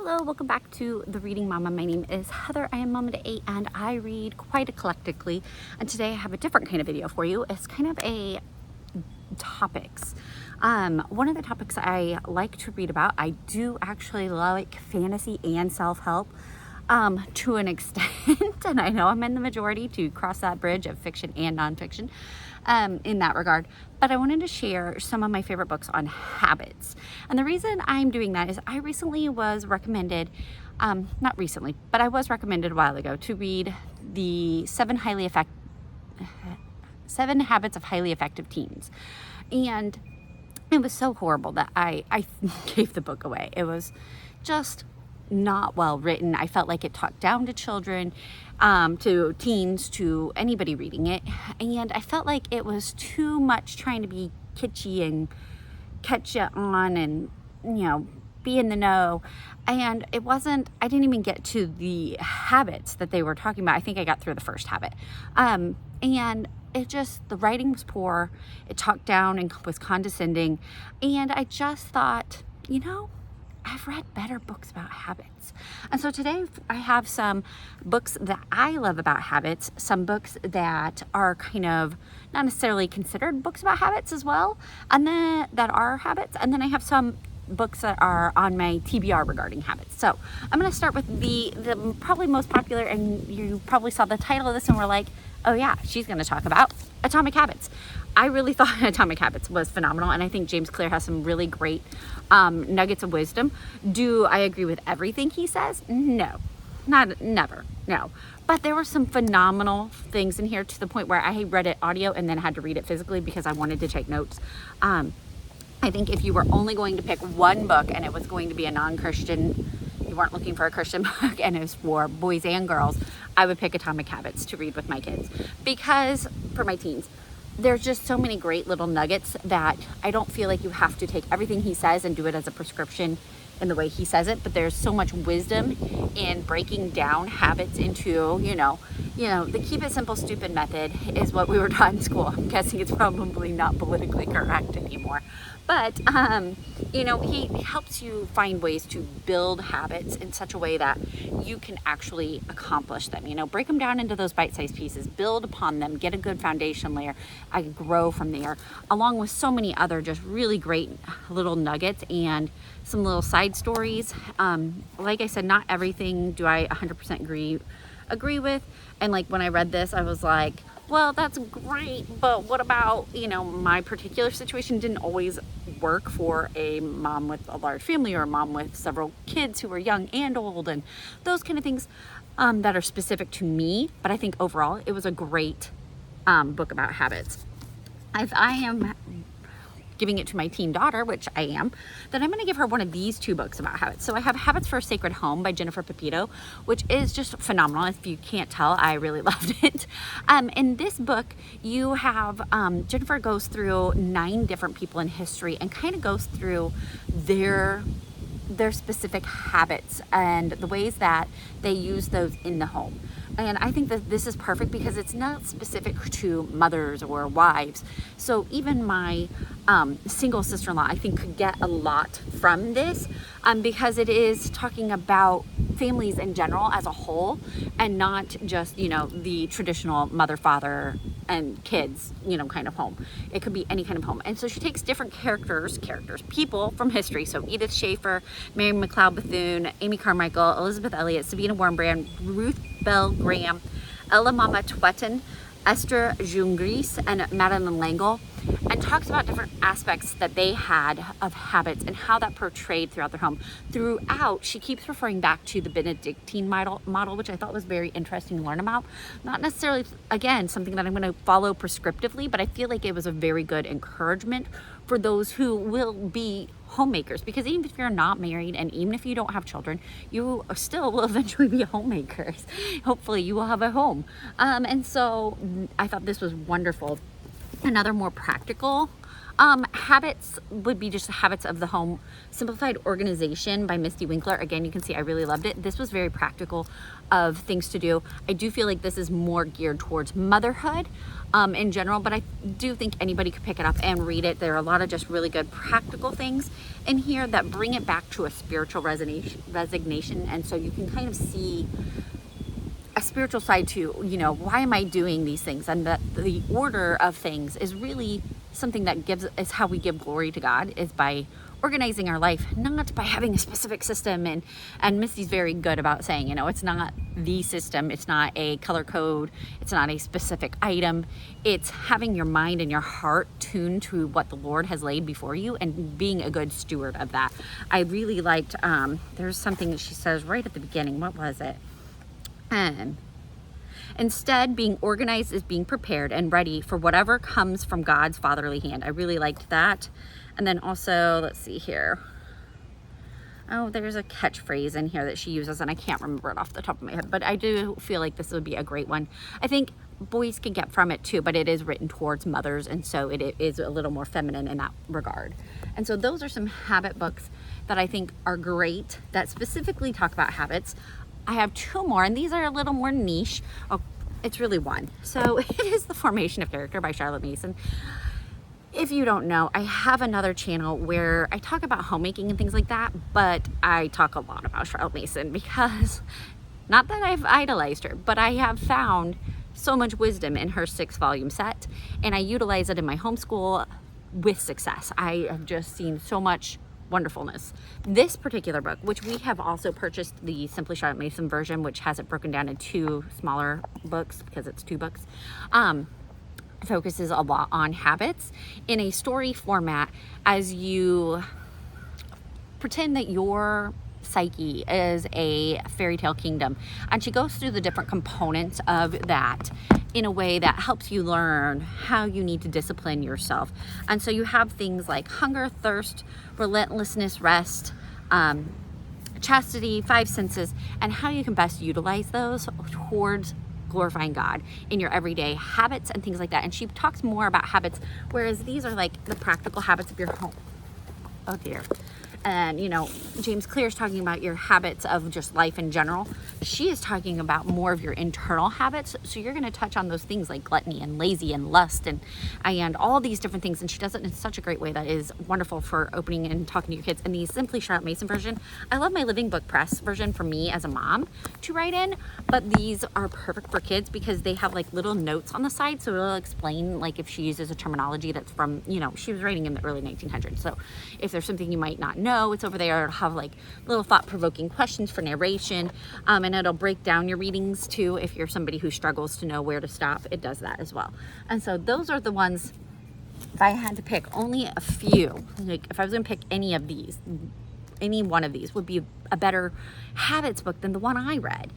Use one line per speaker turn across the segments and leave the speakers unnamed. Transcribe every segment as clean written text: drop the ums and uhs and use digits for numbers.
Hello, welcome back to The Reading Mama. My name is Heather. I am mama to 8 and I read quite eclectically. And today I have a different kind of video for you. It's kind of a topics. One of the topics I like to read about, I do actually like fantasy and self-help to an extent. And I know I'm in the majority to cross that bridge of fiction and nonfiction in that regard. But I wanted to share some of my favorite books on habits. And the reason I'm doing that is I recently was recommended, not recently, but I was recommended a while ago to read the 7 Habits of Highly Effective Teens. And it was so horrible that I gave the book away. It was just not well written. I felt like it talked down to children, to teens, to anybody reading it. And I felt like it was too much trying to be kitschy and catch you on and, be in the know. And it wasn't, I didn't even get to the habits that they were talking about. I think I got through the first habit. And it just, the writing was poor. It talked down and was condescending. And I just thought, I've read better books about habits. And so today I have some books that I love about habits, some books that are kind of not necessarily considered books about habits as well, and then that are habits. And then I have some books that are on my TBR regarding habits. So I'm going to start with the probably most popular, and you probably saw the title of this and were like, oh yeah, she's going to talk about Atomic Habits. I really thought Atomic Habits was phenomenal, and I think James Clear has some really great nuggets of wisdom. Do I agree with everything he says? No, never, no. But there were some phenomenal things in here to the point where I read it audio and then had to read it physically because I wanted to take notes. I think if you were only going to pick one book and it was going to be a non-Christian, you weren't looking for a Christian book and it was for boys and girls, I would pick Atomic Habits to read with my kids, because for my teens, there's just so many great little nuggets that I don't feel like you have to take everything he says and do it as a prescription in the way he says it, but there's so much wisdom in breaking down habits into, the keep it simple, stupid method is what we were taught in school. I'm guessing it's probably not politically correct anymore. But, he helps you find ways to build habits in such a way that you can actually accomplish them. Break them down into those bite-sized pieces, build upon them, get a good foundation layer, and grow from there, along with so many other just really great little nuggets and some little side stories. Like I said, not everything do I 100% agree with. And like when I read this, I was like, well, that's great, but what about, my particular situation didn't always work for a mom with a large family or a mom with several kids who are young and old and those kind of things that are specific to me. But I think overall it was a great book about habits. If I am giving it to my teen daughter, which I am, then I'm going to give her one of these 2 books about habits. So I have Habits for a Sacred Home by Jennifer Pepito, which is just phenomenal. If you can't tell, I really loved it. In this book, you have, Jennifer goes through 9 different people in history and kind of goes through their specific habits and the ways that they use those in the home. And I think that this is perfect because it's not specific to mothers or wives. So even my single sister-in-law, I think, could get a lot from this because it is talking about families in general as a whole and not just, the traditional mother, father, and kids, kind of home. It could be any kind of home. And so she takes different people from history. So Edith Schaefer, Mary McLeod Bethune, Amy Carmichael, Elizabeth Elliot, Sabina Wurmbrand, Ruth Bell Graham, Ella Mama Twetton, Esther Jungries, and Madeline L'Engle, and talks about different aspects that they had of habits and how that portrayed throughout their home. Throughout, she keeps referring back to the Benedictine model, which I thought was very interesting to learn about. Not necessarily, again, something that I'm going to follow prescriptively, but I feel like it was a very good encouragement for those who will be homemakers, because even if you're not married and even if you don't have children, you still will eventually be homemakers. Hopefully you will have a home. And so I thought this was wonderful. Another more practical Habits would be just Habits of the Home, Simplified Organization by Misty Winkler. Again, you can see I really loved it. This was very practical of things to do. I do feel like this is more geared towards motherhood in general, but I do think anybody could pick it up and read it. There are a lot of just really good practical things in here that bring it back to a spiritual resignation. And so you can kind of see a spiritual side to, why am I doing these things? And that the order of things is really something that is how we give glory to God, is by organizing our life, not by having a specific system. And Misty's very good about saying, it's not the system, it's not a color code, it's not a specific item. It's having your mind and your heart tuned to what the Lord has laid before you and being a good steward of that. I really liked, there's something that she says right at the beginning. What was it? Instead, being organized is being prepared and ready for whatever comes from God's fatherly hand. I really liked that. And then also, let's see here. Oh, there's a catchphrase in here that she uses, and I can't remember it off the top of my head, but I do feel like this would be a great one. I think boys can get from it too, but it is written towards mothers, and so it is a little more feminine in that regard. And so those are some habit books that I think are great that specifically talk about habits. I have two more, and these are a little more niche. Oh, it's really one. So it is The Formation of Character by Charlotte Mason. If you don't know, I have another channel where I talk about homemaking and things like that, but I talk a lot about Charlotte Mason because, not that I've idolized her, but I have found so much wisdom in her 6-volume set, and I utilize it in my homeschool with success. I have just seen so much wonderfulness. This particular book, which we have also purchased the Simply Charlotte Mason version, which has it broken down into 2 smaller books because it's 2 books, focuses a lot on habits in a story format as you pretend that your psyche is a fairy tale kingdom, and she goes through the different components of that in a way that helps you learn how you need to discipline yourself. And so you have things like hunger, thirst, relentlessness, rest, chastity, 5 senses, and how you can best utilize those towards glorifying God in your everyday habits and things like that. And she talks more about habits, whereas these are like the practical habits of your home. Oh dear. And James Clear is talking about your habits of just life in general. She is talking about more of your internal habits. So you're going to touch on those things like gluttony and lazy and lust and all these different things. And she does it in such a great way that is wonderful for opening and talking to your kids. And the Simply Charlotte Mason version, I love my Living Book Press version for me as a mom to write in, but these are perfect for kids because they have like little notes on the side. So it'll explain, like if she uses a terminology that's from, she was writing in the early 1900s. So if there's something you might not know, it's over there. It'll have like little thought-provoking questions for narration, and it'll break down your readings too. If you're somebody who struggles to know where to stop, it does that as well. And so those are the ones, if I had to pick only a few, like if I was gonna pick any one of these would be a better habits book than the one I read,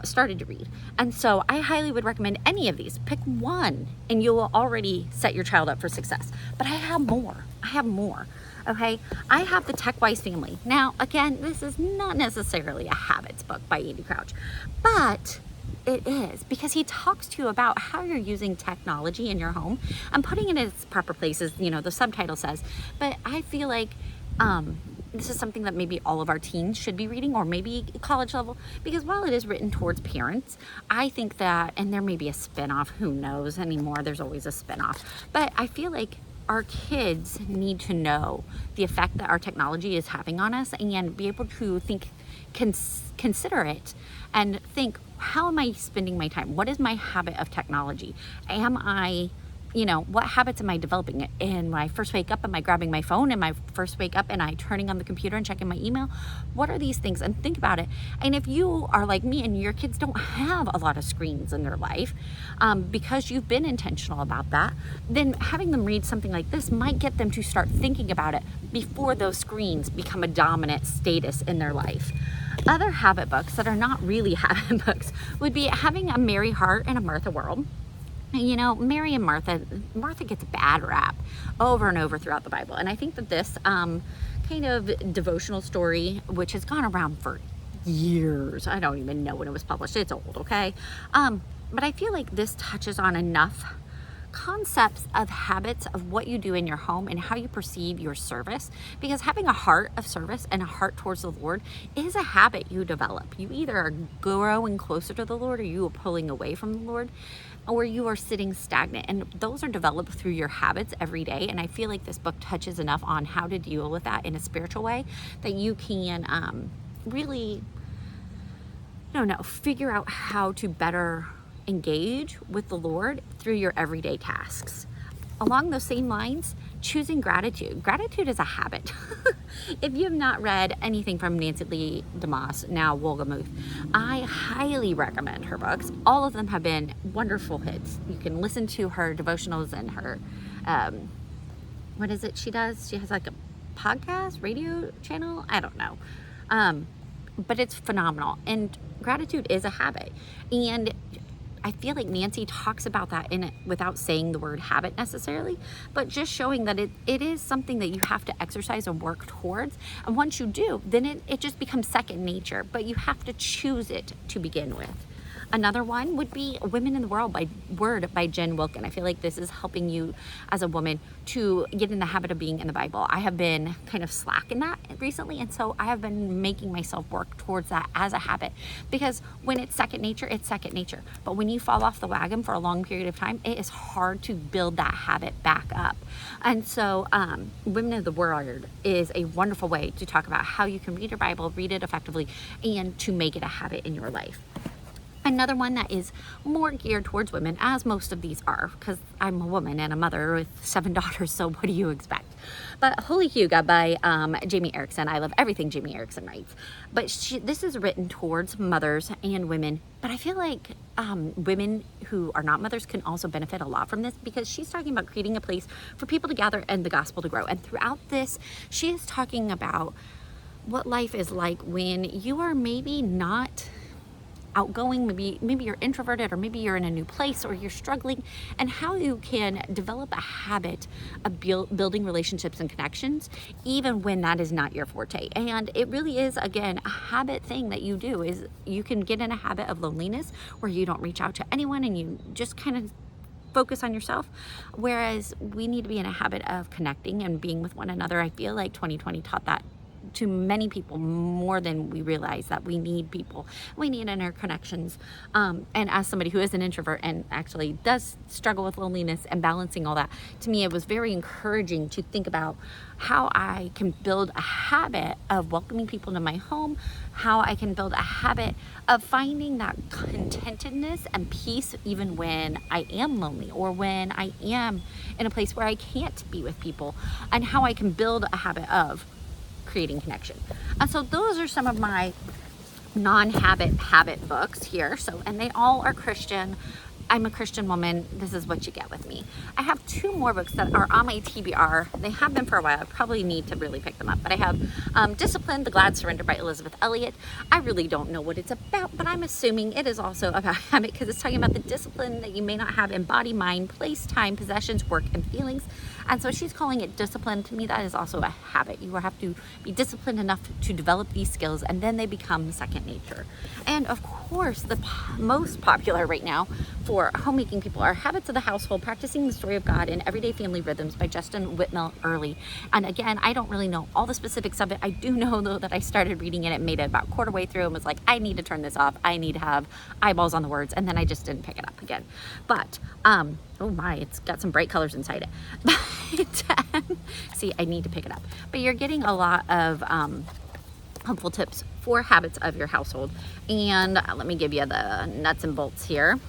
started to read. And so I highly would recommend any of these. Pick one and you will already set your child up for success. But I have more. Okay, I have the Tech Wise Family. Now, again, this is not necessarily a habits book by Andy Crouch, but it is because he talks to you about how you're using technology in your home and putting it in its proper places. The subtitle says, but I feel like this is something that maybe all of our teens should be reading, or maybe college level, because while it is written towards parents, I think that, and there may be a spinoff, who knows anymore, there's always a spinoff, but I feel like our kids need to know the effect that our technology is having on us and be able to consider it and think, how am I spending my time? What is my habit of technology? What habits am I developing? And when I first wake up, am I grabbing my phone? Am I first wake up and I turning on the computer and checking my email? What are these things? And think about it. And if you are like me and your kids don't have a lot of screens in their life, because you've been intentional about that, then having them read something like this might get them to start thinking about it before those screens become a dominant status in their life. Other habit books that are not really habit books would be Having a Merry Heart in a Martha World. Mary and Martha gets a bad rap over and over throughout the Bible. And I think that this kind of devotional story, which has gone around for years, I don't even know when it was published, it's old, okay? But I feel like this touches on enough concepts of habits of what you do in your home and how you perceive your service, because having a heart of service and a heart towards the Lord is a habit you develop. You either are growing closer to the Lord, or you are pulling away from the Lord, or you are sitting stagnant, and those are developed through your habits every day. And I feel like this book touches enough on how to deal with that in a spiritual way that you can really figure out how to better engage with the Lord through your everyday tasks. Along those same lines, choosing gratitude. Gratitude is a habit. If you have not read anything from Nancy Lee DeMoss, now Wolgamuth, I highly recommend her books. All of them have been wonderful hits. You can listen to her devotionals and her, what is it she does? She has like a podcast, radio channel? I don't know. But it's phenomenal. And gratitude is a habit. And I feel like Nancy talks about that in it without saying the word habit necessarily, but just showing that it is something that you have to exercise and work towards. And once you do, then it just becomes second nature, but you have to choose it to begin with. Another one would be Women in the World by Jen Wilkin. I feel like this is helping you as a woman to get in the habit of being in the Bible. I have been kind of slack in that recently, and so I have been making myself work towards that as a habit, because when it's second nature, it's second nature. But when you fall off the wagon for a long period of time, it is hard to build that habit back up. And so Women of the World is a wonderful way to talk about how you can read your Bible, read it effectively, and to make it a habit in your life. Another one that is more geared towards women, as most of these are, because I'm a woman and a mother with 7 daughters, so what do you expect? But Holy Huga by Jamie Erickson. I love everything Jamie Erickson writes. But this is written towards mothers and women. But I feel like women who are not mothers can also benefit a lot from this, because she's talking about creating a place for people to gather and the gospel to grow. And throughout this, she is talking about what life is like when you are maybe not outgoing, maybe you're introverted, or maybe you're in a new place, or you're struggling, and how you can develop a habit of building relationships and connections even when that is not your forte. And it really is, again, a habit thing that you do. Is you can get in a habit of loneliness where you don't reach out to anyone and you just kind of focus on yourself, whereas we need to be in a habit of connecting and being with one another. I feel like 2020 taught that to many people more than we realize, that we need people, we need interconnections. And as somebody who is an introvert and actually does struggle with loneliness and balancing all that, to me it was very encouraging to think about how I can build a habit of welcoming people to my home, how I can build a habit of finding that contentedness and peace even when I am lonely, or when I am in a place where I can't be with people, and how I can build a habit of creating connection. And so those are some of my habit books here. So, and they all are Christian. I'm a Christian woman. This is what you get with me. I have 2 more books that are on my TBR. They have been for a while. I probably need to really pick them up. But I have Discipline, The Glad Surrender by Elizabeth Elliot. I really don't know what it's about, but I'm assuming it is also about habit, because it's talking about the discipline that you may not have in body, mind, place, time, possessions, work, and feelings. And so she's calling it discipline. To me, that is also a habit. You have to be disciplined enough to develop these skills, and then they become second nature. And of course, the most popular right now for homemaking people are Habits of the Household, Practicing the Story of God in Everyday Family Rhythms by Justin Whitmell Early. And again, I don't really know all the specifics of it. I do know, though, that I started reading it, made it about quarter way through, and was like, I need to turn this off. I need to have eyeballs on the words. And then I just didn't pick it up again. But, oh my, it's got some bright colors inside it. But, see, I need to pick it up. But you're getting a lot of helpful tips for habits of your household. And let me give you the nuts and bolts here,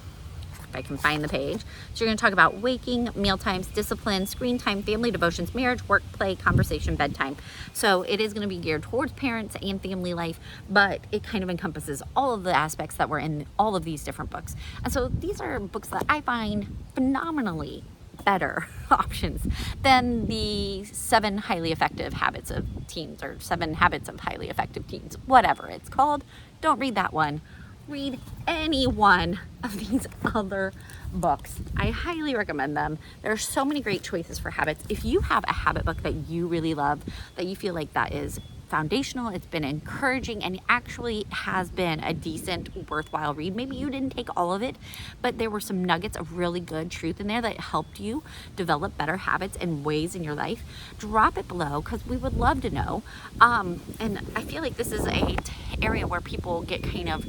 if I can find the page. So you're going to talk about waking, meal times, discipline, screen time, family devotions, marriage, work, play, conversation, bedtime. So it is going to be geared towards parents and family life, but it kind of encompasses all of the aspects that were in all of these different books. And so these are books that I find phenomenally better options than the 7 highly effective habits of teens, or 7 habits of highly effective teens, whatever it's called. Don't read that one. Read any one of these other books. I highly recommend them. There are so many great choices for habits. If you have a habit book that you really love, that you feel like that is foundational, it's been encouraging, and actually has been a decent, worthwhile read. Maybe you didn't take all of it, but there were some nuggets of really good truth in there that helped you develop better habits and ways in your life. Drop it below, because we would love to know. And I feel like this is a area where people get kind of,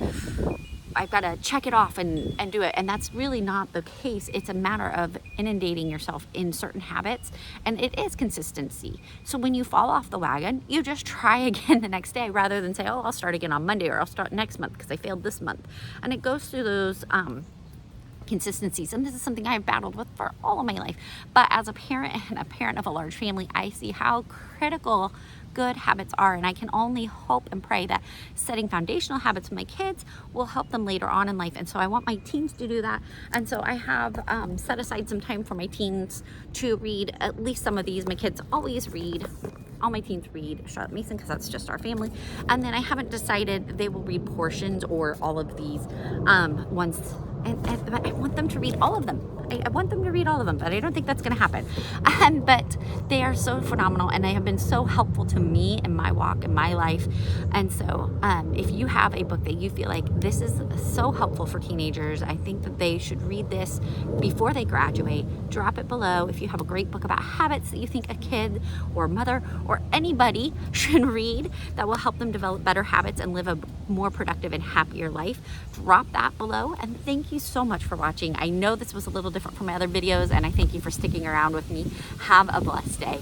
I've got to check it off and do it. And that's really not the case. It's a matter of inundating yourself in certain habits, and it is consistency. So when you fall off the wagon, you just try again the next day, rather than say, oh, I'll start again on Monday, or I'll start next month because I failed this month. And it goes through those consistencies. And this is something I've battled with for all of my life. But as a parent and a parent of a large family, I see how critical good habits are, and I can only hope and pray that setting foundational habits with my kids will help them later on in life. And so I want my teens to do that, and so I have set aside some time for my teens to read at least some of these. My kids always read, all my teens read Charlotte Mason, because that's just our family. And then I haven't decided they will read portions or all of these ones, and I want them to read all of them. I want them to read all of them, but I don't think that's going to happen. But they are so phenomenal, and they have been so helpful to me in my walk, in my life. And so if you have a book that you feel like this is so helpful for teenagers, I think that they should read this before they graduate, drop it below. If you have a great book about habits that you think a kid or mother or anybody should read that will help them develop better habits and live a more productive and happier life, drop that below. And thank you so much for watching. I know this was a little different from my other videos, and I thank you for sticking around with me. Have a blessed day.